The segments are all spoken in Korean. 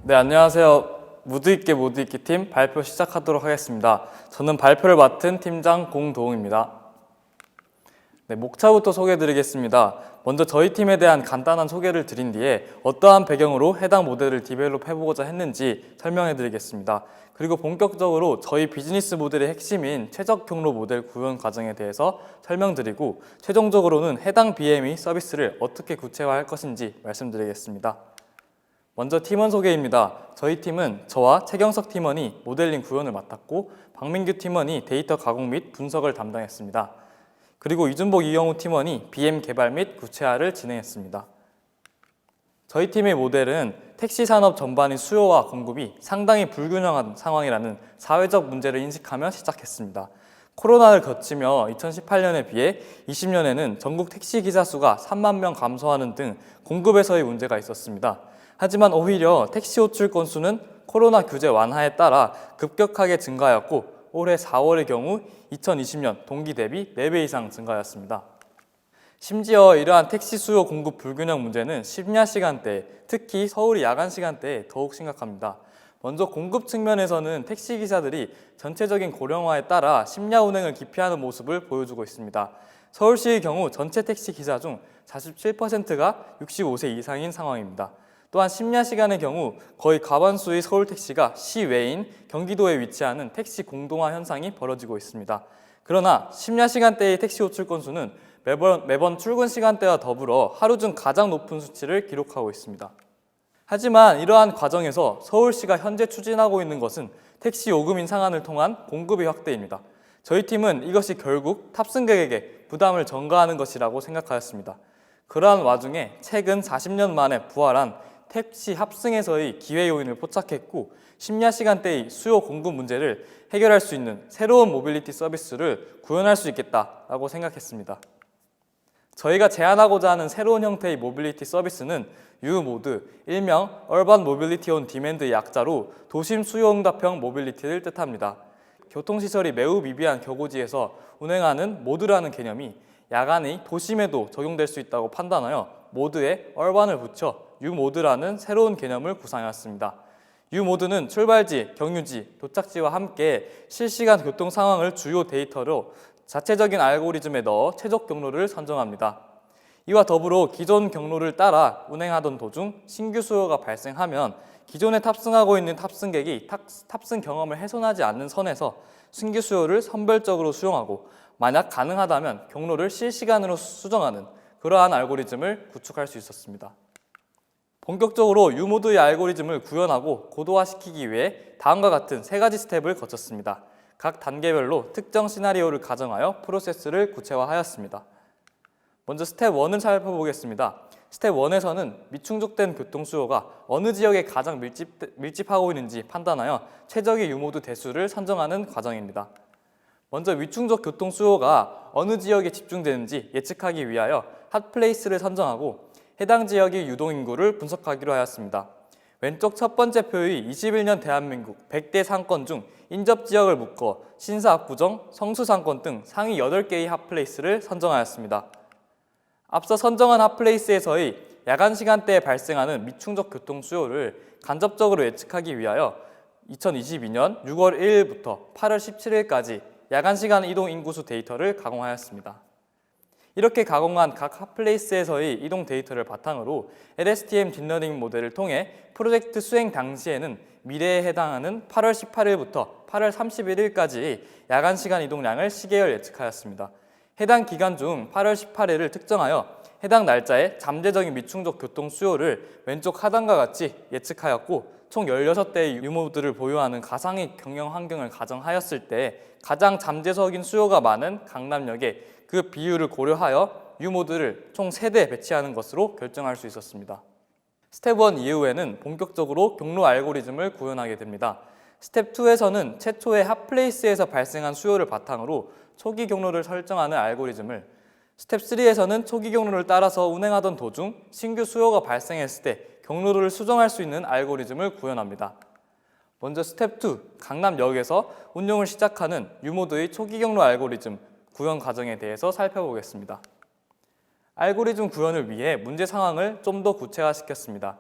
네, 안녕하세요. 무드있게 무드있게 팀 발표 시작하도록 하겠습니다. 저는 발표를 맡은 팀장 공도웅입니다. 네, 목차부터 소개해드리겠습니다. 먼저 저희 팀에 대한 간단한 소개를 드린 뒤에 어떠한 배경으로 해당 모델을 디벨롭해보고자 했는지 설명해드리겠습니다. 그리고 본격적으로 저희 비즈니스 모델의 핵심인 최적 경로 모델 구현 과정에 대해서 설명드리고 최종적으로는 해당 BME 서비스를 어떻게 구체화할 것인지 말씀드리겠습니다. 먼저 팀원 소개입니다. 저희 팀은 저와 최경석 팀원이 모델링 구현을 맡았고 박민규 팀원이 데이터 가공 및 분석을 담당했습니다. 그리고 이준복, 이영우 팀원이 BM 개발 및 구체화를 진행했습니다. 저희 팀의 모델은 택시 산업 전반의 수요와 공급이 상당히 불균형한 상황이라는 사회적 문제를 인식하며 시작했습니다. 코로나를 거치며 2018년에 비해 20년에는 전국 택시 기사 수가 3만 명 감소하는 등 공급에서의 문제가 있었습니다. 하지만 오히려 택시 호출 건수는 코로나 규제 완화에 따라 급격하게 증가하였고 올해 4월의 경우 2020년 동기 대비 4배 이상 증가하였습니다. 심지어 이러한 택시 수요 공급 불균형 문제는 심야 시간대, 특히 서울의 야간 시간대에 더욱 심각합니다. 먼저 공급 측면에서는 택시 기사들이 전체적인 고령화에 따라 심야 운행을 기피하는 모습을 보여주고 있습니다. 서울시의 경우 전체 택시 기사 중 47%가 65세 이상인 상황입니다. 또한 심야 시간의 경우 거의 과반수의 서울 택시가 시외인 경기도에 위치하는 택시 공동화 현상이 벌어지고 있습니다. 그러나 심야 시간대의 택시 호출 건수는 매번 출근 시간대와 더불어 하루 중 가장 높은 수치를 기록하고 있습니다. 하지만 이러한 과정에서 서울시가 현재 추진하고 있는 것은 택시 요금 인상안을 통한 공급의 확대입니다. 저희 팀은 이것이 결국 탑승객에게 부담을 전가하는 것이라고 생각하였습니다. 그러한 와중에 최근 40년 만에 부활한 택시 합승에서의 기회 요인을 포착했고 심야 시간대의 수요 공급 문제를 해결할 수 있는 새로운 모빌리티 서비스를 구현할 수 있겠다라고 생각했습니다. 저희가 제안하고자 하는 새로운 형태의 모빌리티 서비스는 U모드, 일명 Urban Mobility on Demand의 약자로 도심 수요 응답형 모빌리티를 뜻합니다. 교통시설이 매우 미비한 겨고지에서 운행하는 모드라는 개념이 야간의 도심에도 적용될 수 있다고 판단하여 모드에 Urban을 붙여 U모드라는 새로운 개념을 구상하였습니다. U모드는 출발지, 경유지, 도착지와 함께 실시간 교통 상황을 주요 데이터로 자체적인 알고리즘에 넣어 최적 경로를 선정합니다. 이와 더불어 기존 경로를 따라 운행하던 도중 신규 수요가 발생하면 기존에 탑승하고 있는 탑승객이 탑승 경험을 훼손하지 않는 선에서 신규 수요를 선별적으로 수용하고 만약 가능하다면 경로를 실시간으로 수정하는 그러한 알고리즘을 구축할 수 있었습니다. 본격적으로 U모드의 알고리즘을 구현하고 고도화시키기 위해 다음과 같은 3가지 스텝을 거쳤습니다. 각 단계별로 특정 시나리오를 가정하여 프로세스를 구체화하였습니다. 먼저 스텝 1을 살펴보겠습니다. 스텝 1에서는 미충족된 교통 수요가 어느 지역에 가장 밀집하고 있는지 판단하여 최적의 U모드 대수를 선정하는 과정입니다. 먼저 위충족 교통 수요가 어느 지역에 집중되는지 예측하기 위하여 핫플레이스를 선정하고 해당 지역의 유동인구를 분석하기로 하였습니다. 왼쪽 첫 번째 표의 21년 대한민국 100대 상권 중 인접지역을 묶어 신사 압구정, 성수 상권 등 상위 8개의 핫플레이스를 선정하였습니다. 앞서 선정한 핫플레이스에서의 야간 시간대에 발생하는 미충족 교통 수요를 간접적으로 예측하기 위하여 2022년 6월 1일부터 8월 17일까지 야간 시간 이동 인구수 데이터를 가공하였습니다. 이렇게 가공한 각 핫플레이스에서의 이동 데이터를 바탕으로 LSTM 딥러닝 모델을 통해 프로젝트 수행 당시에는 미래에 해당하는 8월 18일부터 8월 31일까지의 야간 시간 이동량을 시계열 예측하였습니다. 해당 기간 중 8월 18일을 특정하여 해당 날짜의 잠재적인 미충족 교통 수요를 왼쪽 하단과 같이 예측하였고 총 16대의 U모드를 보유하는 가상의 경영 환경을 가정하였을 때 가장 잠재적인 수요가 많은 강남역에 그 비율을 고려하여 U모드를 총 3대 배치하는 것으로 결정할 수 있었습니다. 스텝 1 이후에는 본격적으로 경로 알고리즘을 구현하게 됩니다. 스텝 2에서는 최초의 핫플레이스에서 발생한 수요를 바탕으로 초기 경로를 설정하는 알고리즘을, 스텝 3에서는 초기 경로를 따라서 운행하던 도중 신규 수요가 발생했을 때 경로를 수정할 수 있는 알고리즘을 구현합니다. 먼저 스텝 2, 강남역에서 운용을 시작하는 U모드의 초기 경로 알고리즘 구현 과정에 대해서 살펴보겠습니다. 알고리즘 구현을 위해 문제 상황을 좀 더 구체화시켰습니다.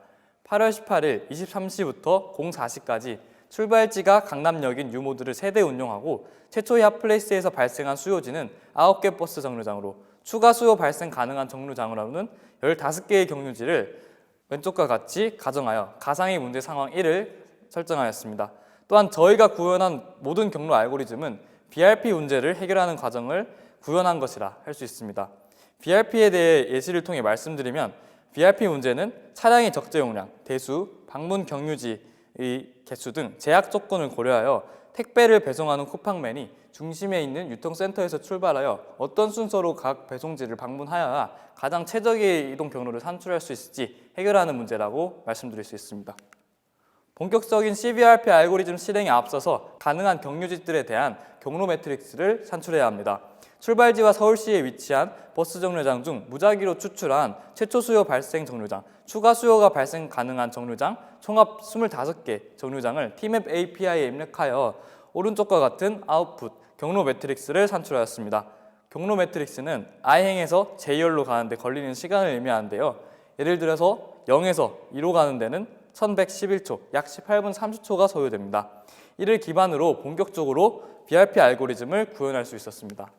8월 18일 23시부터 04시까지 출발지가 강남역인 유모드를 3대 운영하고 최초의 핫플레이스에서 발생한 수요지는 9개 버스 정류장으로 추가 수요 발생 가능한 정류장으로는 15개의 경유지를 왼쪽과 같이 가정하여 가상의 문제 상황 1을 설정하였습니다. 또한 저희가 구현한 모든 경로 알고리즘은 BRP 문제를 해결하는 과정을 구현한 것이라 할 수 있습니다. BRP에 대해 예시를 통해 말씀드리면 BRP 문제는 차량의 적재 용량, 대수, 방문 경유지의 개수 등 제약 조건을 고려하여 택배를 배송하는 쿠팡맨이 중심에 있는 유통센터에서 출발하여 어떤 순서로 각 배송지를 방문하여야 가장 최적의 이동 경로를 산출할 수 있을지 해결하는 문제라고 말씀드릴 수 있습니다. 본격적인 CBRP 알고리즘 실행에 앞서서 가능한 경유지들에 대한 경로 매트릭스를 산출해야 합니다. 출발지와 서울시에 위치한 버스 정류장 중 무작위로 추출한 최초 수요 발생 정류장, 추가 수요가 발생 가능한 정류장, 총합 25개 정류장을 Tmap API에 입력하여 오른쪽과 같은 아웃풋, 경로 매트릭스를 산출하였습니다. 경로 매트릭스는 I행에서 J열로 가는데 걸리는 시간을 의미하는데요. 예를 들어서 0에서 2로 가는 데는 1111초, 약 18분 30초가 소요됩니다. 이를 기반으로 본격적으로 BRP 알고리즘을 구현할 수 있었습니다.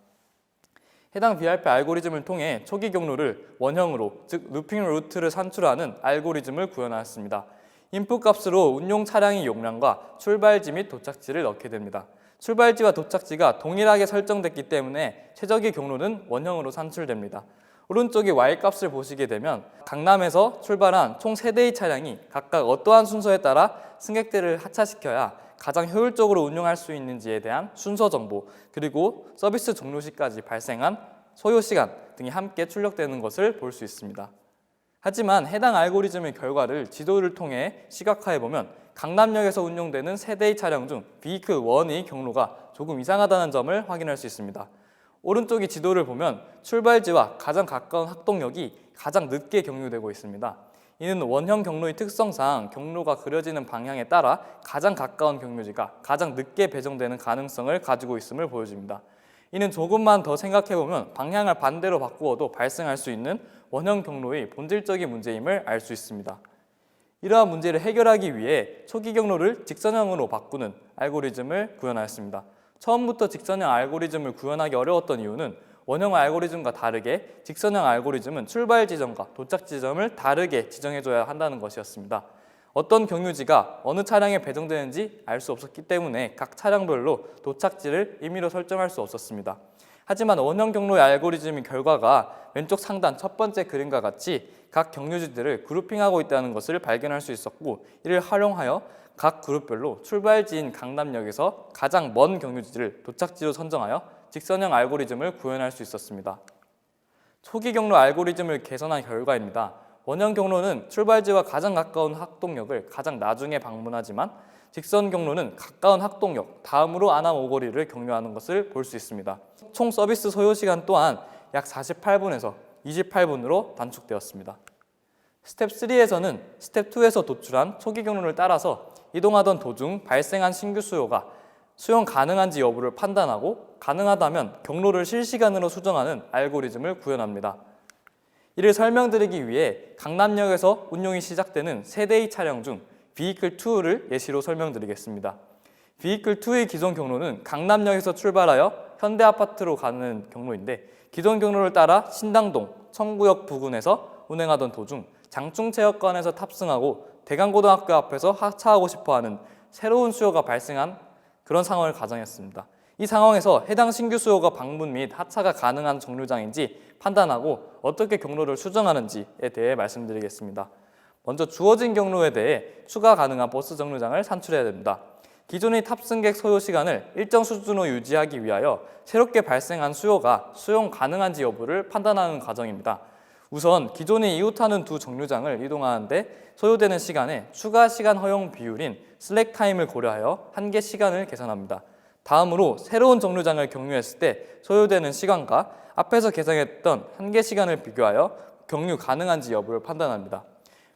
해당 BRP 알고리즘을 통해 초기 경로를 원형으로, 즉 루핑 루트를 산출하는 알고리즘을 구현하였습니다. 인풋 값으로 운용 차량의 용량과 출발지 및 도착지를 넣게 됩니다. 출발지와 도착지가 동일하게 설정됐기 때문에 최적의 경로는 원형으로 산출됩니다. 오른쪽의 Y값을 보시게 되면 강남에서 출발한 총 3대의 차량이 각각 어떠한 순서에 따라 승객들을 하차시켜야 가장 효율적으로 운용할 수 있는지에 대한 순서 정보, 그리고 서비스 종료 시까지 발생한 소요 시간 등이 함께 출력되는 것을 볼 수 있습니다. 하지만 해당 알고리즘의 결과를 지도를 통해 시각화해보면 강남역에서 운용되는 3대의 차량 중 비이클 1의 경로가 조금 이상하다는 점을 확인할 수 있습니다. 오른쪽의 지도를 보면 출발지와 가장 가까운 학동역이 가장 늦게 경유되고 있습니다. 이는 원형 경로의 특성상 경로가 그려지는 방향에 따라 가장 가까운 경유지가 가장 늦게 배정되는 가능성을 가지고 있음을 보여줍니다. 이는 조금만 더 생각해보면 방향을 반대로 바꾸어도 발생할 수 있는 원형 경로의 본질적인 문제임을 알 수 있습니다. 이러한 문제를 해결하기 위해 초기 경로를 직선형으로 바꾸는 알고리즘을 구현하였습니다. 처음부터 직선형 알고리즘을 구현하기 어려웠던 이유는 원형 알고리즘과 다르게 직선형 알고리즘은 출발 지점과 도착 지점을 다르게 지정해줘야 한다는 것이었습니다. 어떤 경유지가 어느 차량에 배정되는지 알 수 없었기 때문에 각 차량별로 도착지를 임의로 설정할 수 없었습니다. 하지만 원형 경로의 알고리즘의 결과가 왼쪽 상단 첫 번째 그림과 같이 각 경유지들을 그룹핑하고 있다는 것을 발견할 수 있었고, 이를 활용하여 각 그룹별로 출발지인 강남역에서 가장 먼 경유지를 도착지로 선정하여 직선형 알고리즘을 구현할 수 있었습니다. 초기 경로 알고리즘을 개선한 결과입니다. 원형 경로는 출발지와 가장 가까운 학동역을 가장 나중에 방문하지만 직선 경로는 가까운 학동역 다음으로 안암 오거리를 경유하는 것을 볼 수 있습니다. 총 서비스 소요 시간 또한 약 48분에서 28분으로 단축되었습니다. 스텝 3에서는 스텝 2에서 도출한 초기 경로를 따라서 이동하던 도중 발생한 신규 수요가 수용 가능한지 여부를 판단하고 가능하다면 경로를 실시간으로 수정하는 알고리즘을 구현합니다. 이를 설명드리기 위해 강남역에서 운용이 시작되는 3대의 차량 중 비이클 2를 예시로 설명드리겠습니다. 비이클 2의 기존 경로는 강남역에서 출발하여 현대아파트로 가는 경로인데, 기존 경로를 따라 신당동, 청구역 부근에서 운행하던 도중 장충체육관에서 탑승하고 대강고등학교 앞에서 하차하고 싶어하는 새로운 수요가 발생한 그런 상황을 가정했습니다. 이 상황에서 해당 신규 수요가 방문 및 하차가 가능한 정류장인지 판단하고 어떻게 경로를 수정하는지에 대해 말씀드리겠습니다. 먼저 주어진 경로에 대해 추가 가능한 버스 정류장을 산출해야 됩니다. 기존의 탑승객 소요 시간을 일정 수준으로 유지하기 위하여 새롭게 발생한 수요가 수용 가능한지 여부를 판단하는 과정입니다. 우선 기존에 이웃하는 두 정류장을 이동하는데 소요되는 시간에 추가 시간 허용 비율인 슬랙 타임을 고려하여 한계 시간을 계산합니다. 다음으로 새로운 정류장을 경유했을 때 소요되는 시간과 앞에서 계산했던 한계 시간을 비교하여 경유 가능한지 여부를 판단합니다.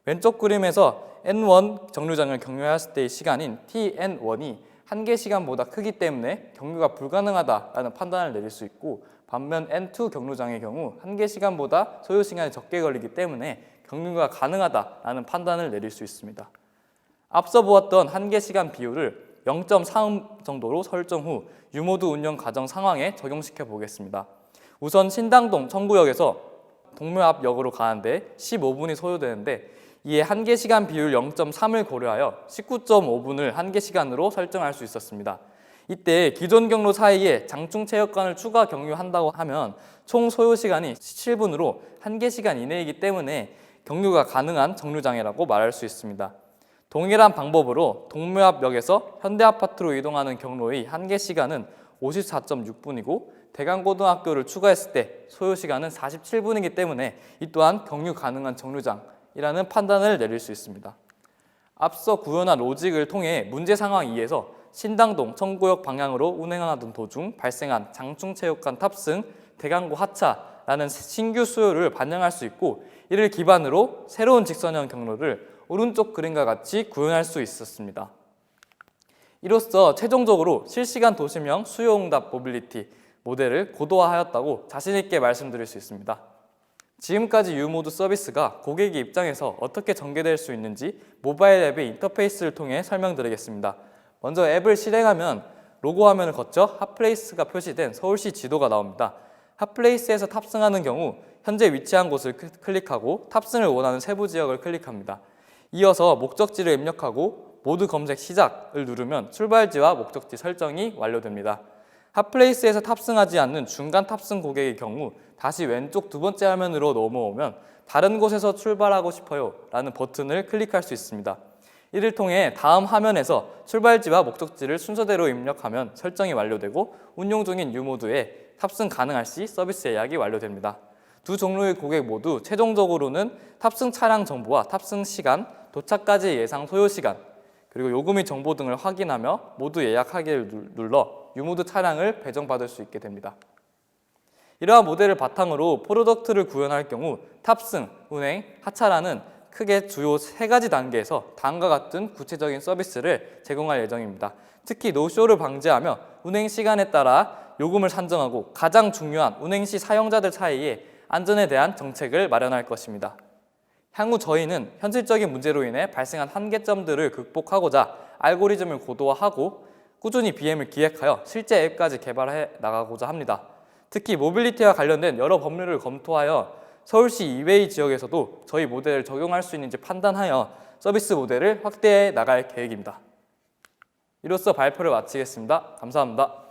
왼쪽 그림에서 N1 정류장을 경유했을 때의 시간인 TN1이 한계 시간보다 크기 때문에 경유가 불가능하다라는 판단을 내릴 수 있고, 반면 N2 경로장의 경우 한계 시간보다 소요 시간이 적게 걸리기 때문에 경유가 가능하다라는 판단을 내릴 수 있습니다. 앞서 보았던 한계 시간 비율을 0.3 정도로 설정 후 U모드 운영 과정 상황에 적용시켜 보겠습니다. 우선 신당동 청구역에서 동묘 앞 역으로 가는데 15분이 소요되는데 이에 한계 시간 비율 0.3을 고려하여 19.5분을 한계 시간으로 설정할 수 있었습니다. 이때 기존 경로 사이에 장충 체육관을 추가 경유한다고 하면 총 소요 시간이 17분으로 한계 시간 이내이기 때문에 경유가 가능한 정류장이라고 말할 수 있습니다. 동일한 방법으로 동묘 앞 역에서 현대아파트로 이동하는 경로의 한계 시간은 54.6분이고 대강고등학교를 추가했을 때 소요 시간은 47분이기 때문에 이 또한 경유 가능한 정류장이라는 판단을 내릴 수 있습니다. 앞서 구현한 로직을 통해 문제 상황 2에서 신당동 청구역 방향으로 운행하던 도중 발생한 장충체육관 탑승, 대강고 하차라는 신규 수요를 반영할 수 있고 이를 기반으로 새로운 직선형 경로를 오른쪽 그림과 같이 구현할 수 있었습니다. 이로써 최종적으로 실시간 도심형 수요응답 모빌리티 모델을 고도화하였다고 자신있게 말씀드릴 수 있습니다. 지금까지 U모드 서비스가 고객의 입장에서 어떻게 전개될 수 있는지 모바일 앱의 인터페이스를 통해 설명드리겠습니다. 먼저 앱을 실행하면 로고 화면을 거쳐 핫플레이스가 표시된 서울시 지도가 나옵니다. 핫플레이스에서 탑승하는 경우 현재 위치한 곳을 클릭하고 탑승을 원하는 세부 지역을 클릭합니다. 이어서 목적지를 입력하고 모드 검색 시작을 누르면 출발지와 목적지 설정이 완료됩니다. 핫플레이스에서 탑승하지 않는 중간 탑승 고객의 경우 다시 왼쪽 두 번째 화면으로 넘어오면 다른 곳에서 출발하고 싶어요 라는 버튼을 클릭할 수 있습니다. 이를 통해 다음 화면에서 출발지와 목적지를 순서대로 입력하면 설정이 완료되고 운용 중인 U모드에 탑승 가능할 시 서비스 예약이 완료됩니다. 두 종류의 고객 모두 최종적으로는 탑승 차량 정보와 탑승 시간, 도착까지 예상 소요 시간, 그리고 요금 및 정보 등을 확인하며 모두 예약하기를 눌러 U모드 차량을 배정받을 수 있게 됩니다. 이러한 모델을 바탕으로 프로덕트를 구현할 경우 탑승, 운행, 하차라는 크게 주요 3가지 단계에서 다음과 같은 구체적인 서비스를 제공할 예정입니다. 특히 노쇼를 방지하며 운행 시간에 따라 요금을 산정하고 가장 중요한 운행 시 사용자들 사이에 안전에 대한 정책을 마련할 것입니다. 향후 저희는 현실적인 문제로 인해 발생한 한계점들을 극복하고자 알고리즘을 고도화하고 꾸준히 BM을 기획하여 실제 앱까지 개발해 나가고자 합니다. 특히 모빌리티와 관련된 여러 법률을 검토하여 서울시 이외의 지역에서도 저희 모델을 적용할 수 있는지 판단하여 서비스 모델을 확대해 나갈 계획입니다. 이로써 발표를 마치겠습니다. 감사합니다.